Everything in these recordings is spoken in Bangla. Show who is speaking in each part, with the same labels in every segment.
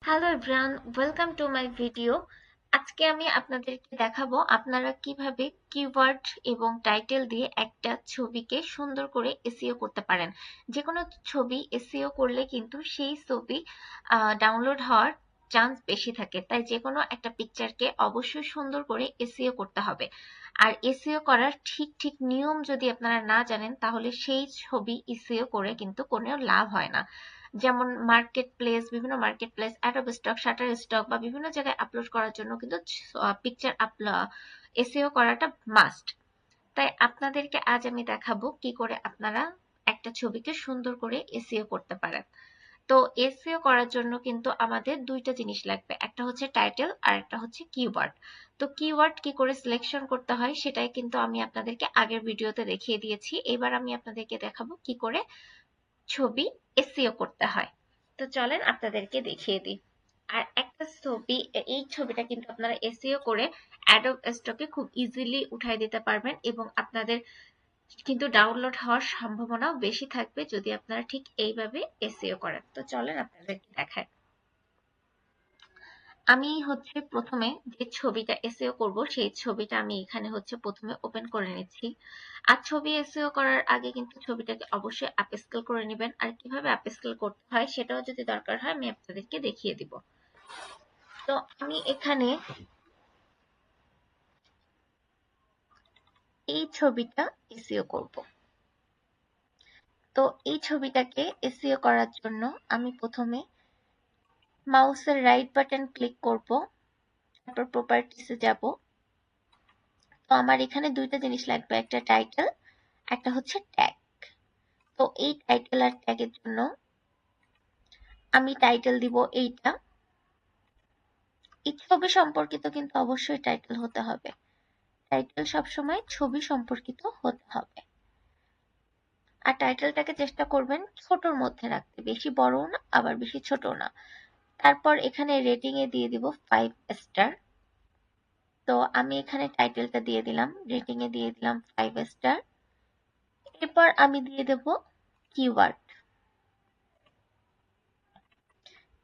Speaker 1: Hello everyone, welcome to my video. আজকে আমি আপনাদেরকে দেখাবো আপনারা কিভাবে কিওয়ার্ড এবং টাইটেল দিয়ে একটা ছবিকে সুন্দর করে এসইও করতে পারেন। যে কোনো ছবি এসইও করলে কিন্তু সেই ছবি ডাউনলোড হওয়ার চান্স বেশি থাকে, তাই যে কোনো একটা পিকচারকে অবশ্যই সুন্দর করে এসইও করতে হবে। আর এসইও করার ঠিক ঠিক নিয়ম যদি আপনারা না জানেন তাহলে সেই ছবি এসইও করে কিন্তু কোনো লাভ হয় না। যেমন মার্কেট প্লেস, বিভিন্ন market place, Adobe stock, shutter stock বা বিভিন্ন জায়গায় আপলোড করার জন্য কিন্তু পিকচার এসইও করাটা মাস্ট। তাই আপনাদেরকে আজ আমি দেখাবো কি করে আপনারা একটা ছবিকে সুন্দর করে এসইও করতে পারেন। তো এসইও করার জন্য কিন্তু আমাদের দুইটা জিনিস লাগবে, একটা হচ্ছে টাইটেল আর একটা হচ্ছে কিওয়ার্ড। তো কিওয়ার্ড কি করে সিলেকশন করতে হয় সেটাই কিন্তু আমি আপনাদেরকে আগের ভিডিওতে দেখিয়ে দিয়েছি। এবার আমি আপনাদেরকে দেখাবো কি করে ছবি এসইও করতে হয়। তো চলেন আপনাদেরকে দেখিয়ে দিই। আর একটা ছবি, এই ছবিটা কিন্তু আপনারা এসইও করে অ্যাডোব স্টকে খুব ইজিলি উঠাই দিতে পারবেন এবং আপনাদের কিন্তু ডাউনলোড হওয়ার সম্ভাবনাও বেশি থাকবে যদি আপনারা ঠিক এইভাবে এসইও করেন। তো চলেন আপনাদেরকে দেখায়। আমি হচ্ছে প্রথমে যে ছবিটা এসইও করব সেই ছবিটা আমি এখানে হচ্ছে প্রথমে ওপেন করে নিচ্ছি। আর ছবি এসইও করার আগে কিন্তু ছবিটাকে অবশ্যই আপস্কেল করে নেবেন, আর কিভাবে আপস্কেল করতে হয় সেটাও যদি দরকার হয় আমি আপনাদেরকে দেখিয়ে দিব। তো আমি এখানে এই ছবিটা এসইও করব। তো এই ছবিটাকে এসইও করার জন্য আমি প্রথমে মাউসের রাইট বাটন ক্লিক করব, তারপর প্রপার্টিসে যাব। তো আমার এখানে দুইটা জিনিস লাগবে, একটা টাইটেল, একটা হচ্ছে ট্যাগ। তো এই টাইটেল আর ট্যাগের জন্য আমি টাইটেল দিব এইটা। এই ছবি সম্পর্কিত কিন্তু অবশ্যই টাইটেল হতে হবে। টাইটেল সবসময় ছবি সম্পর্কিত হতে হবে। আর টাইটেলটাকে চেষ্টা করবেন ছোটর মধ্যে রাখতে, বেশি বড়ও না আবার বেশি ছোটও না। তারপর এখানে রেটিং এ দিয়ে দিব 5 স্টার। তো আমি এখানে টাইটেলটা দিয়ে দিলাম, রেটিং এ দিয়ে দিলাম 5 স্টার। এরপর আমি দিয়ে দেব কিওয়ার্ড।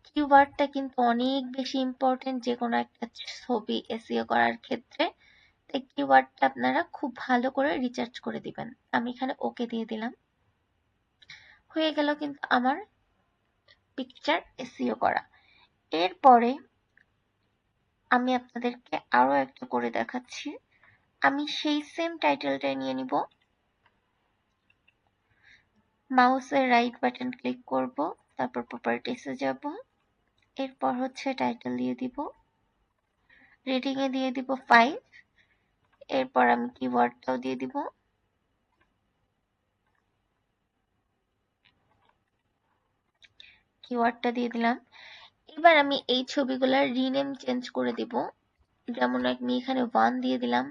Speaker 1: কিওয়ার্ডটা কিন্তু অনেক বেশি ইম্পর্টেন্ট যে কোনো একটা ছবি এসইও করার ক্ষেত্রে। তাই কিওয়ার্ডটা আপনারা খুব ভালো করে রিসার্চ করে দিবেন। আমি এখানে ওকে দিয়ে দিলাম। হয়ে গেল কিন্তু আমার পিকচার এসইও করা। এরপরে আমি আপনাদেরকে আরো একটা করে দেখাচ্ছি। আমি সেই সেম টাইটেলটাই নিয়ে নিব, মাউসের রাইট বাটন ক্লিক করব, তারপর প্রপার্টিসে যাব। এরপর হচ্ছে টাইটেল দিয়ে দিব, রেটিং এ দিয়ে দিব 5। এরপর আমি কিওয়ার্ডটাও দিয়ে দিব। কিওয়ার্ডটা দিয়ে দিলাম। এবার আমি এই ছবিগুলোর রিনেম চেঞ্জ করে দিব। যেমন আমি এখানে 1 দিয়ে দিলাম।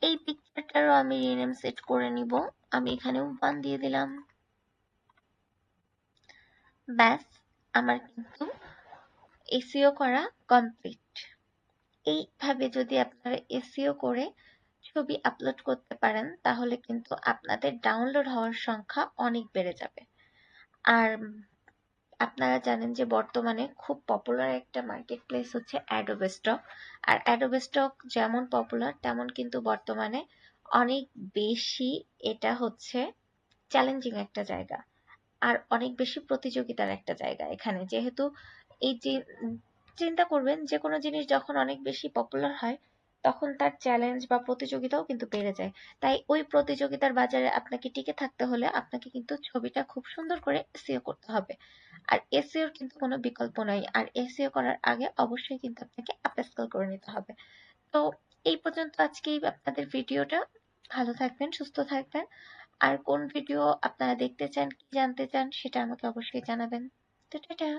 Speaker 1: এই পিকচারটারও আমি রিনেম সেট করে নিব। আমি এখানেও 1 দিয়ে দিলাম। ব্যাস, আমার কিন্তু এসইও করা কমপ্লিট। এইভাবে যদি আপনারা এসইও করে ছবি আপলোড করতে পারেন তাহলে কিন্তু আপনাদের ডাউনলোড হওয়ার সংখ্যা অনেক বেড়ে যাবে। আর আপনারা জানেন যে বর্তমানে খুব পপুলার একটা মার্কেট প্লেস হচ্ছে অ্যাডোব স্টক। আর অ্যাডোব স্টক যেমন পপুলার তেমন কিন্তু বর্তমানে অনেক বেশি এটা হচ্ছে চ্যালেঞ্জিং একটা জায়গা। আর অনেক বেশি প্রতিযোগিতার একটা জায়গা এখানে, যেহেতু এই যে চিন্তা করবেন যে কোনো জিনিস যখন অনেক বেশি পপুলার হয় তখন তার চ্যালেঞ্জ বা প্রতিযোগিতাও কিন্তু বেড়ে যায়। তাই ওই প্রতিযোগিতার বাজারে আপনাকে টিকে থাকতে হলে আপনাকে কিন্তু ছবিটা খুব সুন্দর করে এসইও করতে হবে। আর এসইওর কিন্তু কোনো বিকল্প নাই। আর এসইও করার আগে অবশ্যই কিন্তু আপনাকে আপস্কেল করে নিতে হবে। তো এই পর্যন্ত আজকেই আপনাদের ভিডিওটা। ভালো থাকবেন, সুস্থ থাকবেন। আর কোন ভিডিও আপনারা দেখতে চান, কি জানতে চান সেটা আমাকে অবশ্যই জানাবেন। তো টাটা।